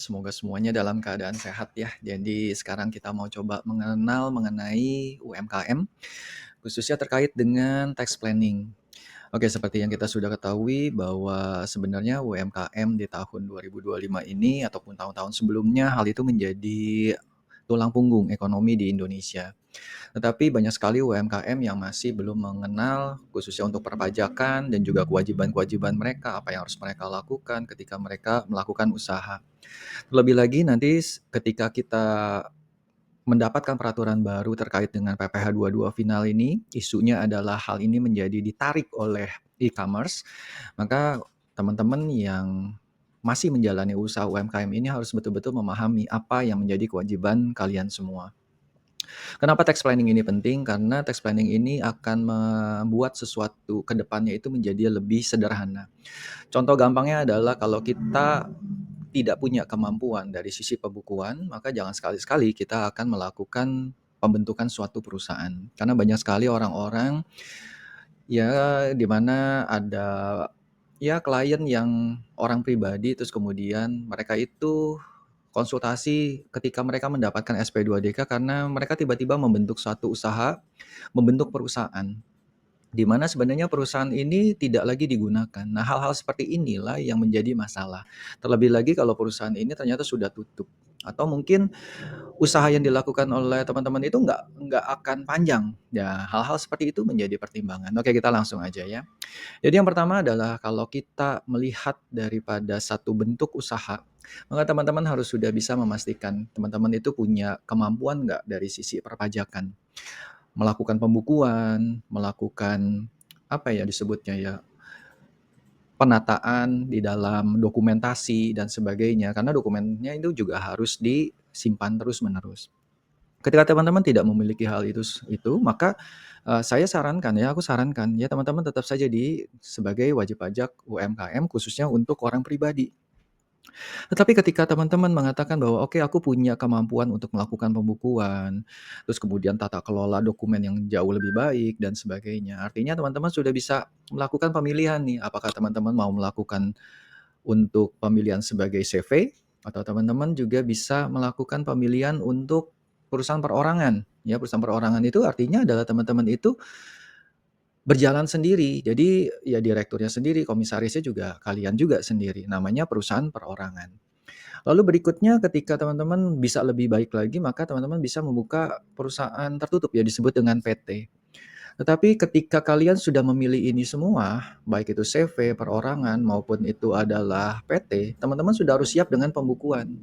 semoga semuanya dalam keadaan sehat ya. Jadi sekarang kita mau coba mengenal mengenai UMKM, khususnya terkait dengan tax planning. Oke, seperti yang kita sudah ketahui bahwa sebenarnya UMKM di tahun 2025 ini ataupun tahun-tahun sebelumnya hal itu menjadi tulang punggung ekonomi di Indonesia. Tetapi banyak sekali UMKM yang masih belum mengenal khususnya untuk perpajakan dan juga kewajiban-kewajiban mereka, apa yang harus mereka lakukan ketika mereka melakukan usaha. Terlebih lagi nanti ketika kita mendapatkan peraturan baru terkait dengan PPh 22 final ini, isunya adalah hal ini menjadi ditarik oleh e-commerce, maka teman-teman yang masih menjalani usaha UMKM ini harus betul-betul memahami apa yang menjadi kewajiban kalian semua. Kenapa tax planning ini penting? Karena tax planning ini akan membuat sesuatu ke depannya itu menjadi lebih sederhana. Contoh gampangnya adalah kalau kita tidak punya kemampuan dari sisi pembukuan, maka jangan sekali-sekali kita akan melakukan pembentukan suatu perusahaan. Karena banyak sekali orang-orang ya di mana ada ya klien yang orang pribadi terus kemudian mereka itu konsultasi ketika mereka mendapatkan SP2DK karena mereka tiba-tiba membentuk suatu usaha, membentuk perusahaan. Di mana sebenarnya perusahaan ini tidak lagi digunakan. Nah, hal-hal seperti inilah yang menjadi masalah. Terlebih lagi kalau perusahaan ini ternyata sudah tutup atau mungkin usaha yang dilakukan oleh teman-teman itu nggak akan panjang. Ya, hal-hal seperti itu menjadi pertimbangan. Oke, kita langsung aja ya. Jadi yang pertama adalah kalau kita melihat daripada satu bentuk usaha, maka teman-teman harus sudah bisa memastikan teman-teman itu punya kemampuan nggak dari sisi perpajakan. Melakukan pembukuan, melakukan apa ya disebutnya ya, penataan di dalam dokumentasi dan sebagainya. Karena dokumennya itu juga harus disimpan terus-menerus. Ketika teman-teman tidak memiliki hal itu maka, aku sarankan ya teman-teman tetap saja sebagai wajib pajak UMKM khususnya untuk orang pribadi. Tetapi ketika teman-teman mengatakan bahwa, "Oke, aku punya kemampuan untuk melakukan pembukuan, terus kemudian tata kelola dokumen yang jauh lebih baik dan sebagainya." Artinya teman-teman sudah bisa melakukan pemilihan nih, apakah teman-teman mau melakukan untuk pemilihan sebagai CV atau teman-teman juga bisa melakukan pemilihan untuk perusahaan perorangan. Ya, perusahaan perorangan itu artinya adalah teman-teman itu berjalan sendiri. Jadi ya direkturnya sendiri, komisarisnya juga kalian juga sendiri. Namanya perusahaan perorangan. Lalu berikutnya ketika teman-teman bisa lebih baik lagi, maka teman-teman bisa membuka perusahaan tertutup ya disebut dengan PT. Tetapi ketika kalian sudah memilih ini semua, baik itu CV, perorangan maupun itu adalah PT, teman-teman sudah harus siap dengan pembukuan.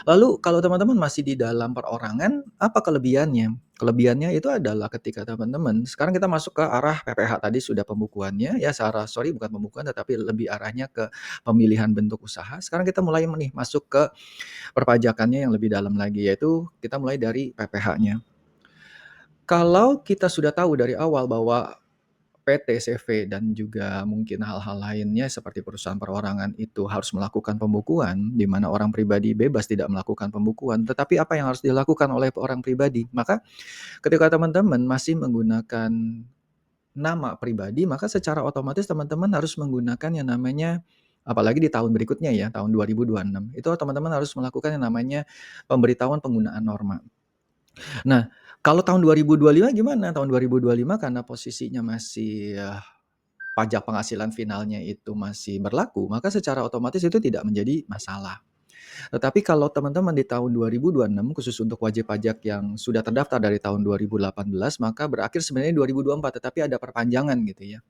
Lalu kalau teman-teman masih di dalam perorangan, apa kelebihannya? Kelebihannya itu adalah ketika teman-teman sekarang kita masuk ke arah PPh tadi sudah pembukuannya ya bukan pembukuan tetapi lebih arahnya ke pemilihan bentuk usaha. Sekarang kita mulai nih masuk ke perpajakannya yang lebih dalam lagi yaitu kita mulai dari PPh-nya. Kalau kita sudah tahu dari awal bahwa PT, CV, dan juga mungkin hal-hal lainnya seperti perusahaan perorangan itu harus melakukan pembukuan, di mana orang pribadi bebas tidak melakukan pembukuan. Tetapi apa yang harus dilakukan oleh orang pribadi? Maka ketika teman-teman masih menggunakan nama pribadi, maka secara otomatis teman-teman harus menggunakan yang namanya apalagi di tahun berikutnya ya, tahun 2026, itu teman-teman harus melakukan yang namanya pemberitahuan penggunaan norma. Nah, kalau tahun 2025 gimana? Tahun 2025 karena posisinya masih pajak penghasilan finalnya itu masih berlaku, maka secara otomatis itu tidak menjadi masalah. Tetapi kalau teman-teman di tahun 2026 khusus untuk wajib pajak yang sudah terdaftar dari tahun 2018, maka berakhir sebenarnya 2024, tetapi ada perpanjangan gitu ya.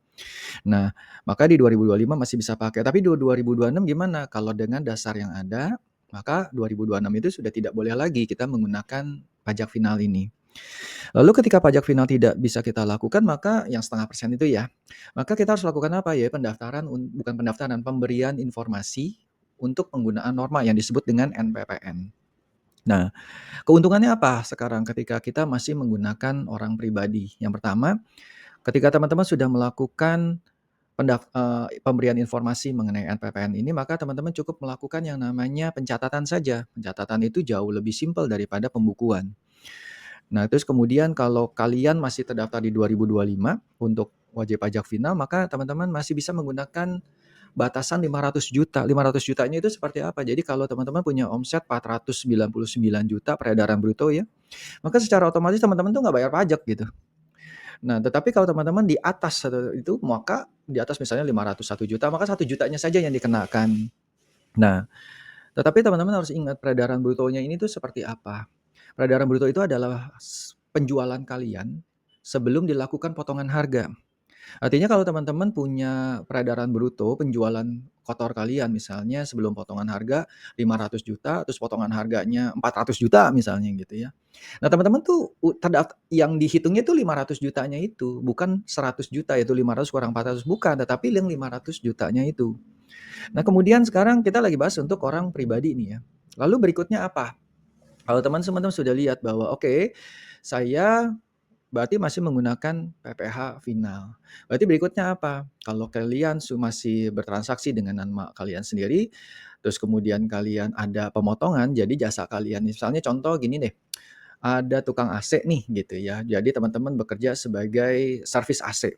Nah, maka di 2025 masih bisa pakai, tapi di 2026 gimana? Kalau dengan dasar yang ada, maka 2026 itu sudah tidak boleh lagi kita menggunakan pajak final ini. Lalu ketika pajak final tidak bisa kita lakukan, maka yang 0,5% itu ya, maka kita harus lakukan apa ya, bukan pendaftaran, pemberian informasi untuk penggunaan norma yang disebut dengan NPPN. Nah, keuntungannya apa sekarang ketika kita masih menggunakan orang pribadi? Yang pertama, ketika teman-teman sudah melakukan pemberian informasi mengenai NPPN ini, maka teman-teman cukup melakukan yang namanya pencatatan saja. Pencatatan itu jauh lebih simpel daripada pembukuan. Nah, terus kemudian kalau kalian masih terdaftar di 2025 untuk wajib pajak final, maka teman-teman masih bisa menggunakan batasan 500 juta. 500 jutanya itu seperti apa? Jadi kalau teman-teman punya omset 499 juta peredaran bruto ya, maka secara otomatis teman-teman tuh nggak bayar pajak gitu. Nah, tetapi kalau teman-teman di atas itu, maka di atas misalnya 501 juta, maka 1 jutanya saja yang dikenakan. Nah, tetapi teman-teman harus ingat peredaran brutonya ini tuh seperti apa. Peredaran bruto itu adalah penjualan kalian sebelum dilakukan potongan harga. Artinya kalau teman-teman punya peredaran bruto, penjualan kotor kalian misalnya sebelum potongan harga 500 juta, terus potongan harganya 400 juta misalnya gitu ya. Nah teman-teman tuh yang dihitungnya tuh 500 jutanya itu, bukan 100 juta, yaitu 500 kurang 400, bukan, tetapi yang 500 jutanya itu. Nah kemudian sekarang kita lagi bahas untuk orang pribadi nih ya. Lalu berikutnya apa? Kalau teman-teman sudah lihat bahwa oke, saya berarti masih menggunakan PPh final. Berarti berikutnya apa? Kalau kalian masih bertransaksi dengan nama kalian sendiri, terus kemudian kalian ada pemotongan, jadi jasa kalian, misalnya contoh gini deh, ada tukang AC nih gitu ya. Jadi teman-teman bekerja sebagai servis AC.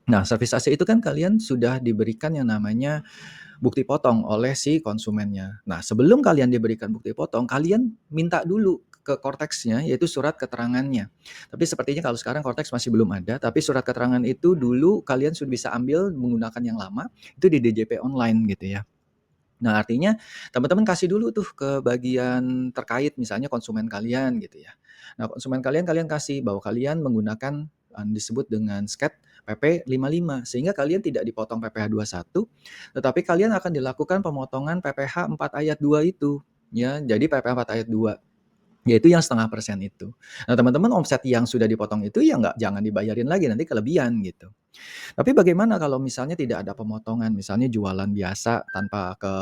Nah, servis AC itu kan kalian sudah diberikan yang namanya bukti potong oleh si konsumennya. Nah, sebelum kalian diberikan bukti potong, kalian minta dulu ke Korteksnya, yaitu surat keterangannya. Tapi sepertinya kalau sekarang Korteks masih belum ada, tapi surat keterangan itu dulu kalian sudah bisa ambil menggunakan yang lama, itu di DJP online gitu ya. Nah, artinya teman-teman kasih dulu tuh ke bagian terkait, misalnya konsumen kalian gitu ya. Nah, konsumen kalian kasih bahwa kalian menggunakan disebut dengan sket PP 55 sehingga kalian tidak dipotong PPh 21, tetapi kalian akan dilakukan pemotongan PPh 4 ayat 2 itu ya. Jadi PPh 4 ayat 2 yaitu yang 0,5% itu. Nah, teman-teman omset yang sudah dipotong itu ya jangan dibayarin lagi, nanti kelebihan gitu. Tapi bagaimana kalau misalnya tidak ada pemotongan, misalnya jualan biasa tanpa ke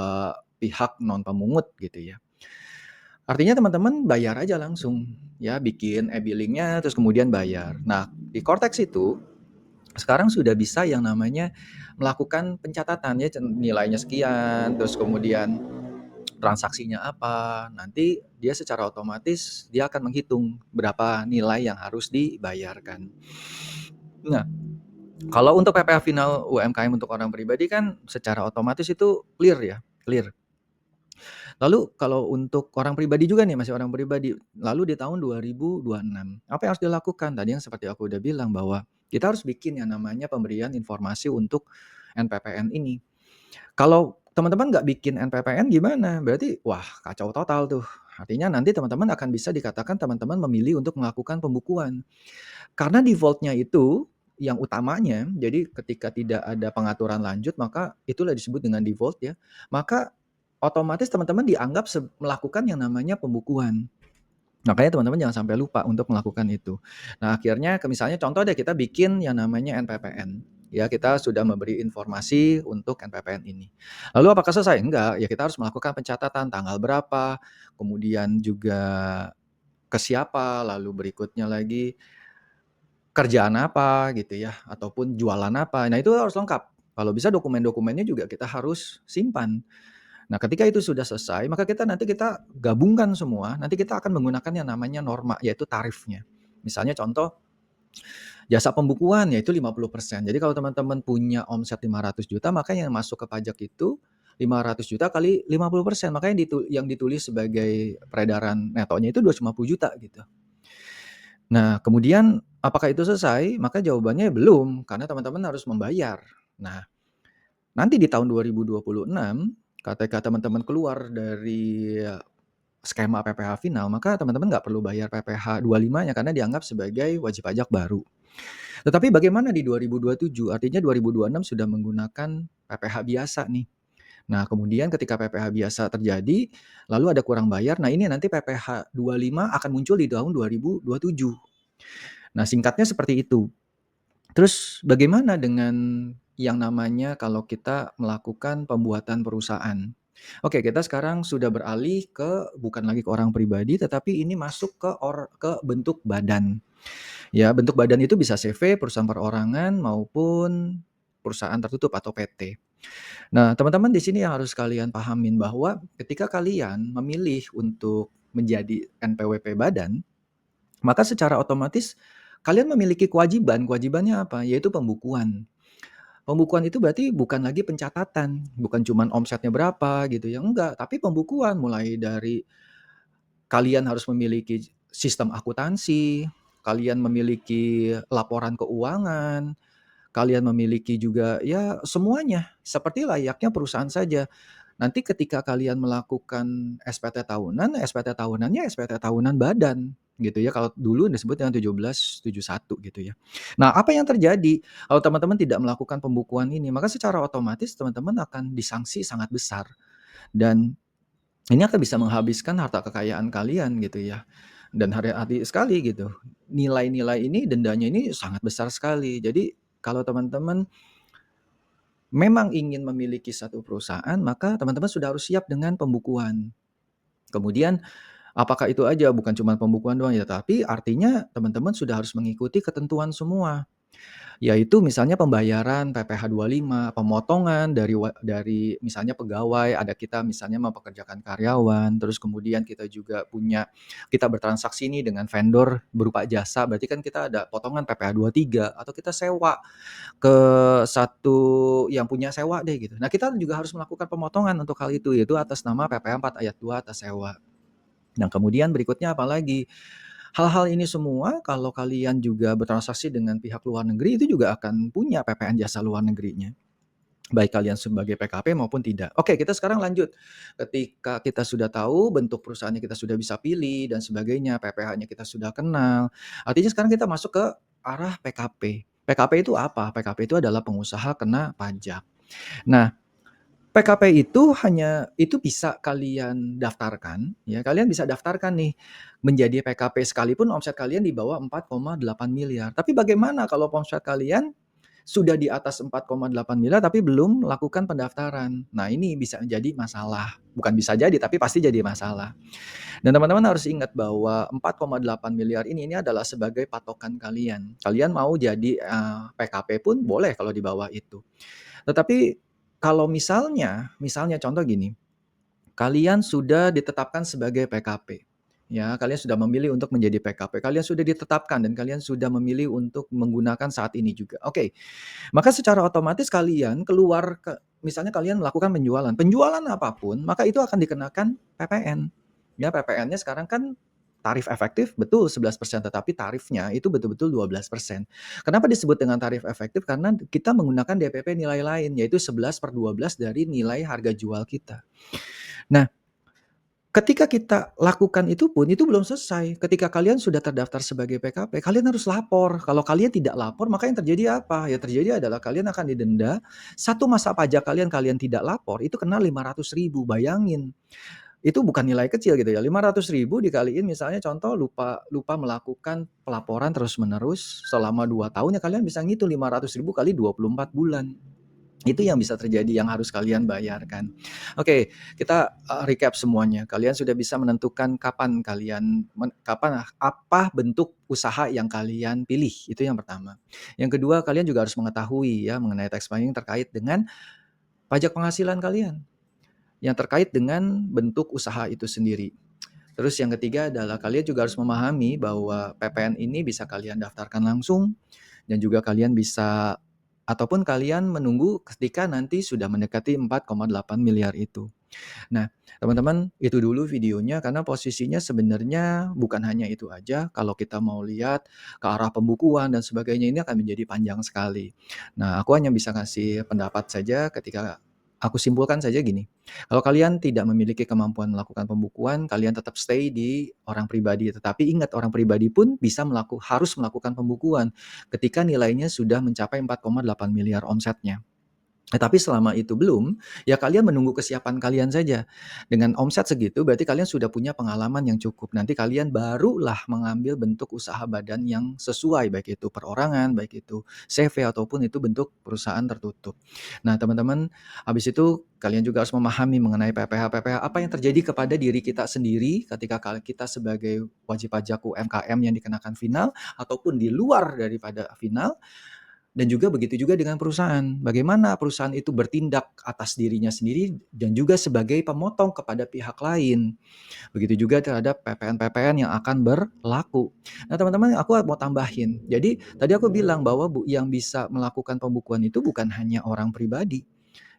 pihak non pemungut gitu ya. Artinya teman-teman bayar aja langsung ya, bikin e-billing-nya terus kemudian bayar. Nah, di Korteks itu sekarang sudah bisa yang namanya melakukan pencatatan ya, nilainya sekian, terus kemudian transaksinya apa. Nanti dia secara otomatis dia akan menghitung berapa nilai yang harus dibayarkan. Nah, kalau untuk PPh final UMKM untuk orang pribadi kan secara otomatis itu clear ya, clear. Lalu kalau untuk orang pribadi juga nih, masih orang pribadi, lalu di tahun 2026, apa yang harus dilakukan? Tadi yang seperti aku udah bilang bahwa kita harus bikin yang namanya pemberian informasi untuk NPPN ini. Kalau teman-teman nggak bikin NPPN gimana? Berarti wah kacau total tuh. Artinya nanti teman-teman akan bisa dikatakan teman-teman memilih untuk melakukan pembukuan. Karena default-nya itu yang utamanya, jadi ketika tidak ada pengaturan lanjut, maka itulah disebut dengan default ya. Maka otomatis teman-teman dianggap melakukan yang namanya pembukuan. Makanya teman-teman jangan sampai lupa untuk melakukan itu. Nah, akhirnya misalnya contoh deh kita bikin yang namanya NPPN. Ya, kita sudah memberi informasi untuk NPPN ini. Lalu apakah selesai? Enggak, ya kita harus melakukan pencatatan tanggal berapa, kemudian juga ke siapa, lalu berikutnya lagi kerjaan apa gitu ya, ataupun jualan apa. Nah, itu harus lengkap. Kalau bisa dokumen-dokumennya juga kita harus simpan. Nah, ketika itu sudah selesai, maka nanti kita gabungkan semua, nanti kita akan menggunakan yang namanya norma, yaitu tarifnya. Misalnya contoh, jasa pembukuan yaitu 50%. Jadi kalau teman-teman punya omset 500 juta, maka yang masuk ke pajak itu 500 juta kali 50%. Maka yang ditulis sebagai peredaran netonya itu 250 juta gitu. Nah, kemudian apakah itu selesai? Maka jawabannya belum, karena teman-teman harus membayar. Nah, nanti di tahun 2026, ketika teman-teman keluar dari skema PPh final, maka teman-teman nggak perlu bayar PPh 25-nya karena dianggap sebagai wajib pajak baru. Tetapi bagaimana di 2027? Artinya 2026 sudah menggunakan PPh biasa nih. Nah, kemudian ketika PPh biasa terjadi, lalu ada kurang bayar, nah ini nanti PPh 25 akan muncul di tahun 2027. Nah, singkatnya seperti itu. Terus bagaimana dengan yang namanya kalau kita melakukan pembuatan perusahaan? Oke, kita sekarang sudah beralih ke bukan lagi ke orang pribadi, tetapi ini masuk ke bentuk badan. Ya, bentuk badan itu bisa CV, perusahaan perorangan maupun perusahaan tertutup atau PT. Nah, teman-teman di sini yang harus kalian pahamin bahwa ketika kalian memilih untuk menjadi NPWP badan, maka secara otomatis kalian memiliki kewajiban. Kewajibannya apa? Yaitu pembukuan. Pembukuan itu berarti bukan lagi pencatatan, bukan cuman omsetnya berapa gitu ya, enggak, tapi pembukuan mulai dari kalian harus memiliki sistem akuntansi, kalian memiliki laporan keuangan, kalian memiliki juga ya semuanya, seperti layaknya perusahaan saja. Nanti ketika kalian melakukan SPT tahunan, SPT tahunannya SPT tahunan badan gitu ya. Kalau dulu disebut dengan 1771 gitu ya. Nah, apa yang terjadi kalau teman-teman tidak melakukan pembukuan ini, maka secara otomatis teman-teman akan disangsi sangat besar dan ini akan bisa menghabiskan harta kekayaan kalian gitu ya. Dan hati-hati sekali gitu. Nilai-nilai ini, dendanya ini sangat besar sekali. Jadi kalau teman-teman memang ingin memiliki satu perusahaan, maka teman-teman sudah harus siap dengan pembukuan. Kemudian, apakah itu aja? Bukan cuma pembukuan doang ya, tapi artinya teman-teman sudah harus mengikuti ketentuan semua. Yaitu misalnya pembayaran PPh 25, pemotongan dari misalnya pegawai, ada kita misalnya mempekerjakan karyawan, terus kemudian kita bertransaksi nih dengan vendor berupa jasa, berarti kan kita ada potongan PPh 23 atau kita sewa ke satu yang punya sewa deh gitu. Nah, kita juga harus melakukan pemotongan untuk hal itu, yaitu atas nama PPh 4 ayat 2 atas sewa. Nah, kemudian berikutnya apa lagi? Hal-hal ini semua kalau kalian juga bertransaksi dengan pihak luar negeri itu juga akan punya PPN jasa luar negerinya. Baik kalian sebagai PKP maupun tidak. Oke, kita sekarang lanjut. Ketika kita sudah tahu bentuk perusahaannya kita sudah bisa pilih dan sebagainya, PPh-nya kita sudah kenal. Artinya sekarang kita masuk ke arah PKP. PKP itu apa? PKP itu adalah pengusaha kena pajak. Nah, PKP itu bisa kalian daftarkan, ya. Kalian bisa daftarkan nih menjadi PKP sekalipun omset kalian di bawah 4,8 miliar. Tapi bagaimana kalau omset kalian sudah di atas 4,8 miliar tapi belum melakukan pendaftaran? Nah, ini bisa jadi masalah. Bukan bisa jadi, tapi pasti jadi masalah. Dan teman-teman harus ingat bahwa 4,8 miliar ini adalah sebagai patokan kalian. Kalian mau jadi PKP pun boleh kalau di bawah itu. Tetapi kalau misalnya contoh gini, kalian sudah ditetapkan sebagai PKP. Ya, kalian sudah memilih untuk menjadi PKP. Kalian sudah ditetapkan dan kalian sudah memilih untuk menggunakan saat ini juga. Oke, maka secara otomatis kalian misalnya kalian melakukan penjualan apapun, maka itu akan dikenakan PPN. Ya, PPN-nya sekarang kan tarif efektif betul 11%, tetapi tarifnya itu betul-betul 12%. Kenapa disebut dengan tarif efektif? Karena kita menggunakan DPP nilai lain, yaitu 11/12 dari nilai harga jual kita. Nah, ketika kita lakukan itu pun, itu belum selesai. Ketika kalian sudah terdaftar sebagai PKP, kalian harus lapor. Kalau kalian tidak lapor, maka yang terjadi apa? Yang terjadi adalah kalian akan didenda. Satu masa pajak kalian tidak lapor, itu kena 500.000. Bayangin. Itu bukan nilai kecil gitu ya. 500.000 dikaliin misalnya contoh lupa melakukan pelaporan terus-menerus selama 2 tahun, ya kalian bisa ngitung 500.000 kali 24 bulan. Itu yang bisa terjadi, yang harus kalian bayarkan. Oke, kita recap semuanya. Kalian sudah bisa menentukan apa bentuk usaha yang kalian pilih, itu yang pertama. Yang kedua, kalian juga harus mengetahui ya mengenai tax planning terkait dengan pajak penghasilan kalian, yang terkait dengan bentuk usaha itu sendiri. Terus yang ketiga adalah kalian juga harus memahami bahwa PPN ini bisa kalian daftarkan langsung dan juga kalian bisa ataupun kalian menunggu ketika nanti sudah mendekati 4,8 miliar itu. Nah, teman-teman, itu dulu videonya karena posisinya sebenarnya bukan hanya itu aja. Kalau kita mau lihat ke arah pembukuan dan sebagainya, ini akan menjadi panjang sekali. Nah, aku hanya bisa kasih pendapat saja ketika aku simpulkan saja gini. Kalau kalian tidak memiliki kemampuan melakukan pembukuan, kalian tetap stay di orang pribadi. Tetapi ingat, orang pribadi pun harus melakukan pembukuan ketika nilainya sudah mencapai 4,8 miliar omsetnya. Tapi selama itu belum, ya kalian menunggu kesiapan kalian saja. Dengan omset segitu berarti kalian sudah punya pengalaman yang cukup. Nanti kalian barulah mengambil bentuk usaha badan yang sesuai, baik itu perorangan, baik itu CV ataupun itu bentuk perusahaan tertutup. Nah, teman-teman, habis itu kalian juga harus memahami mengenai PPh-PPh apa yang terjadi kepada diri kita sendiri ketika kita sebagai wajib pajak UMKM yang dikenakan final ataupun di luar daripada final. Dan juga begitu juga dengan perusahaan. Bagaimana perusahaan itu bertindak atas dirinya sendiri dan juga sebagai pemotong kepada pihak lain. Begitu juga terhadap PPN-PPN yang akan berlaku. Nah, teman-teman, aku mau tambahin. Jadi, tadi aku bilang bahwa yang bisa melakukan pembukuan itu bukan hanya orang pribadi.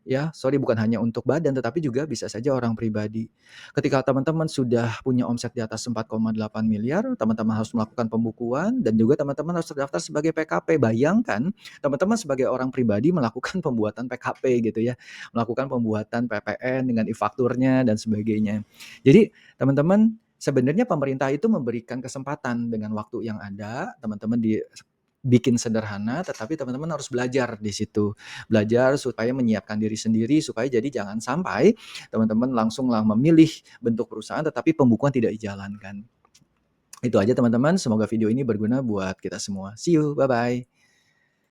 Ya, sorry, bukan hanya untuk badan, tetapi juga bisa saja orang pribadi. Ketika teman-teman sudah punya omset di atas 4,8 miliar, teman-teman harus melakukan pembukuan dan juga teman-teman harus terdaftar sebagai PKP. Bayangkan, teman-teman sebagai orang pribadi melakukan pembuatan PKP gitu ya, melakukan pembuatan PPN dengan e-fakturnya dan sebagainya. Jadi, teman-teman, sebenarnya pemerintah itu memberikan kesempatan dengan waktu yang ada, teman-teman bikin sederhana, tetapi teman-teman harus belajar di situ. Belajar supaya menyiapkan diri sendiri, supaya jadi jangan sampai teman-teman langsunglah memilih bentuk perusahaan, tetapi pembukuan tidak dijalankan. Itu aja teman-teman, semoga video ini berguna buat kita semua. See you, bye-bye.